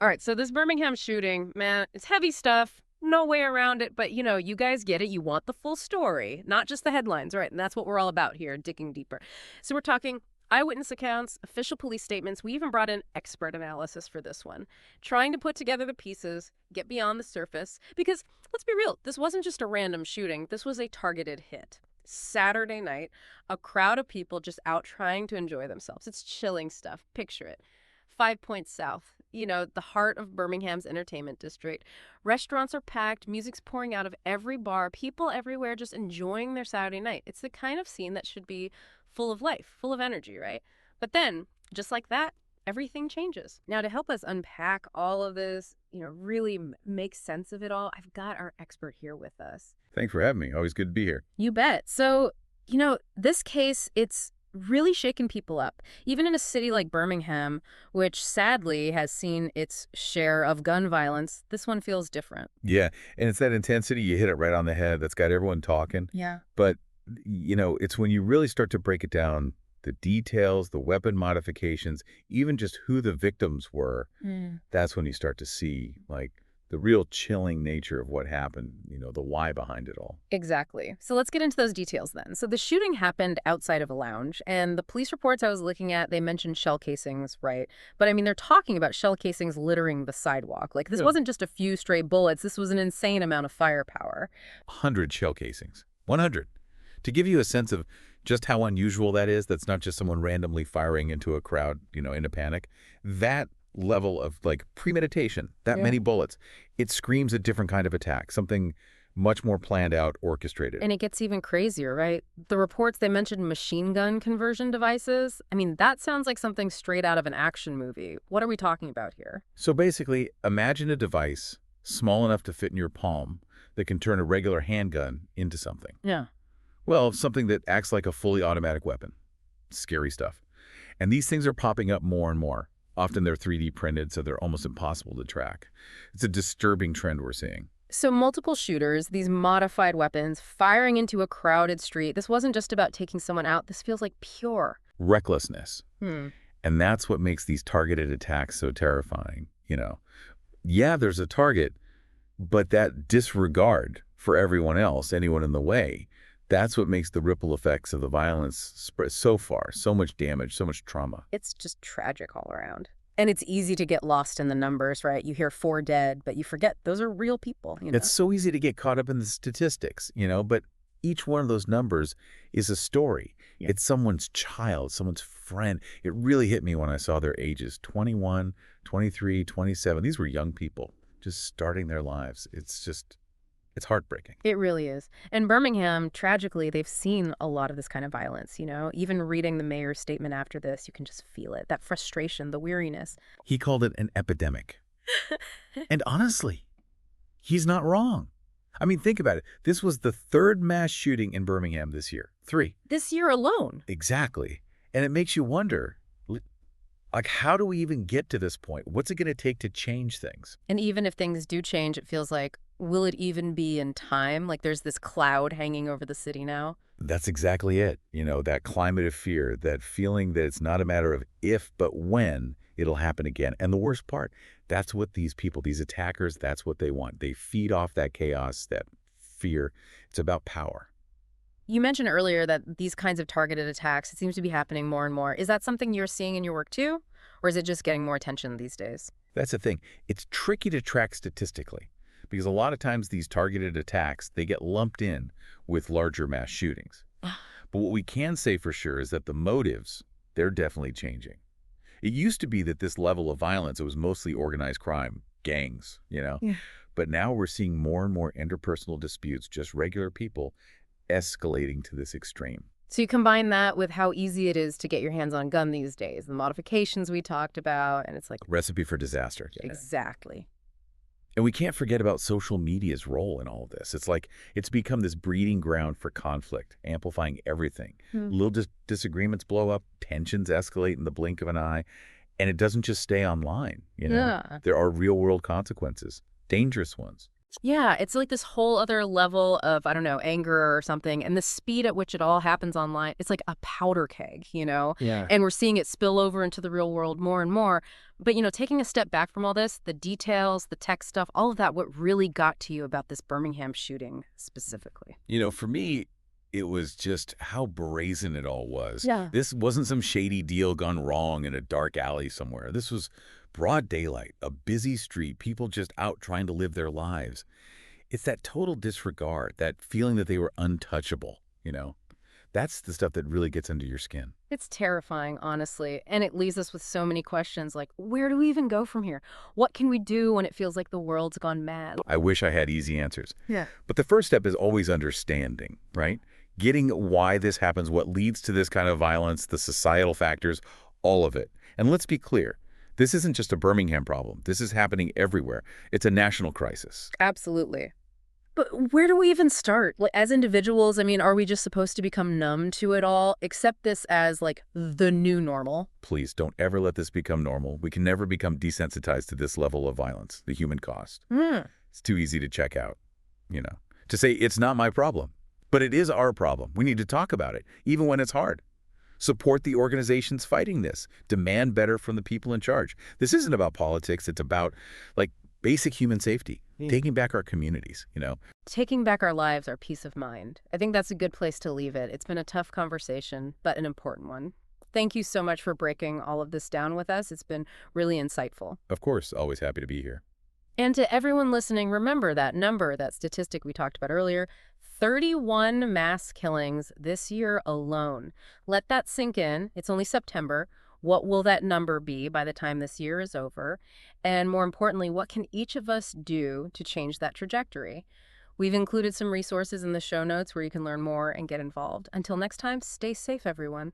All right, so this Birmingham shooting, man, it's heavy stuff. No way around it, but you guys get it. You want the full story, not just the headlines, right? And that's what we're all about here, digging deeper. So we're talking eyewitness accounts, official police statements. We even brought in expert analysis for this one, trying to put together the pieces, get beyond the surface. Because let's be real, this wasn't just a random shooting, this was a targeted hit. Saturday night, a crowd of people just out trying to enjoy themselves. It's chilling stuff. Picture it. 5 Points South, the heart of Birmingham's entertainment district. Restaurants are packed, music's pouring out of every bar, people everywhere just enjoying their Saturday night. It's the kind of scene that should be full of life, full of energy, right? But then, just like that, everything changes. Now, to help us unpack all of this, really make sense of it all, I've got our expert here with us. Thanks for having me. Always good to be here. You bet. So, this case, it's really shaken people up. Even in a city like Birmingham, which sadly has seen its share of gun violence, this one feels different. Yeah, and it's that intensity, you hit it right on the head, that's got everyone talking. Yeah. But, it's when you really start to break it down, the details, the weapon modifications, even just who the victims were, that's when you start to see, like, the real chilling nature of what happened, the why behind it all. Exactly. So let's get into those details then. So the shooting happened outside of a lounge, and the police reports I was looking at, they mentioned shell casings, right? But I mean, they're talking about shell casings littering the sidewalk. Like, this wasn't just a few stray bullets. This was an insane amount of firepower. 100 shell casings. 100. To give you a sense of just how unusual that is, that's not just someone randomly firing into a crowd, in a panic. That level of, like, premeditation, that many bullets, it screams a different kind of attack, something much more planned out, orchestrated. And it gets even crazier, right? The reports, they mentioned machine gun conversion devices. I mean, that sounds like something straight out of an action movie. What are we talking about here? So basically, imagine a device small enough to fit in your palm that can turn a regular handgun into something. Yeah. Well, something that acts like a fully automatic weapon. Scary stuff. And these things are popping up more and more. Often they're 3D printed, so they're almost impossible to track. It's a disturbing trend we're seeing. So multiple shooters, these modified weapons, firing into a crowded street. This wasn't just about taking someone out. This feels like pure Recklessness. And that's what makes these targeted attacks so terrifying, Yeah, there's a target, but that disregard for everyone else, anyone in the way, that's what makes the ripple effects of the violence spread so far, so much damage, so much trauma. It's just tragic all around. And it's easy to get lost in the numbers, right? You hear 4 dead, but you forget those are real people. It's so easy to get caught up in the statistics, but each one of those numbers is a story. Yeah. It's someone's child, someone's friend. It really hit me when I saw their ages, 21, 23, 27. These were young people just starting their lives. It's heartbreaking. It really is. In Birmingham, tragically, they've seen a lot of this kind of violence, Even reading the mayor's statement after this, you can just feel it. That frustration, the weariness. He called it an epidemic. And honestly, he's not wrong. I mean, think about it. This was the 3rd mass shooting in Birmingham this year. 3. This year alone. Exactly. And it makes you wonder, like, how do we even get to this point? What's it going to take to change things? And even if things do change, it feels like, will it even be in time? Like, there's this cloud hanging over the city now. That's exactly it. That climate of fear, that feeling that it's not a matter of if, but when it'll happen again. And the worst part, that's what these people, these attackers, that's what they want. They feed off that chaos, that fear. It's about power. You mentioned earlier that these kinds of targeted attacks, it seems to be happening more and more. Is that something you're seeing in your work too? Or is it just getting more attention these days? That's the thing. It's tricky to track statistically because a lot of times these targeted attacks, they get lumped in with larger mass shootings. But what we can say for sure is that the motives, they're definitely changing. It used to be that this level of violence, it was mostly organized crime, gangs, Yeah. But now we're seeing more and more interpersonal disputes, just regular people escalating to this extreme. So you combine that with how easy it is to get your hands on a gun these days, the modifications we talked about, and it's like... Recipe for disaster. Exactly. And we can't forget about social media's role in all of this. It's like it's become this breeding ground for conflict, amplifying everything. Little disagreements blow up, tensions escalate in the blink of an eye, and it doesn't just stay online. Yeah. There are real-world consequences, dangerous ones. Yeah, it's like this whole other level of, I don't know, anger or something. And the speed at which it all happens online, it's like a powder keg, you know? Yeah. And we're seeing it spill over into the real world more and more. But, taking a step back from all this, the details, the tech stuff, all of that, what really got to you about this Birmingham shooting specifically? For me, it was just how brazen it all was. Yeah. This wasn't some shady deal gone wrong in a dark alley somewhere. This was broad daylight, a busy street, people just out trying to live their lives. It's that total disregard, that feeling that they were untouchable. That's the stuff that really gets under your skin. It's terrifying, honestly. And it leaves us with so many questions like, where do we even go from here? What can we do when it feels like the world's gone mad? I wish I had easy answers. Yeah. But the first step is always understanding, right? Getting why this happens, what leads to this kind of violence, the societal factors, all of it. And let's be clear, this isn't just a Birmingham problem. This is happening everywhere. It's a national crisis. Absolutely. But where do we even start? Like, as individuals, I mean, are we just supposed to become numb to it all, accept this as, like, the new normal? Please don't ever let this become normal. We can never become desensitized to this level of violence, the human cost. It's too easy to check out, to say it's not my problem. But it is our problem. We need to talk about it, even when it's hard. Support the organizations fighting this. Demand better from the people in charge. This isn't about politics. It's about, like, basic human safety, taking back our communities. Taking back our lives, our peace of mind. I think that's a good place to leave it. It's been a tough conversation, but an important one. Thank you so much for breaking all of this down with us. It's been really insightful. Of course, always happy to be here. And to everyone listening, remember that number, that statistic we talked about earlier, 31 mass killings this year alone. Let that sink in. It's only September. What will that number be by the time this year is over? And more importantly, what can each of us do to change that trajectory? We've included some resources in the show notes where you can learn more and get involved. Until next time, stay safe, everyone.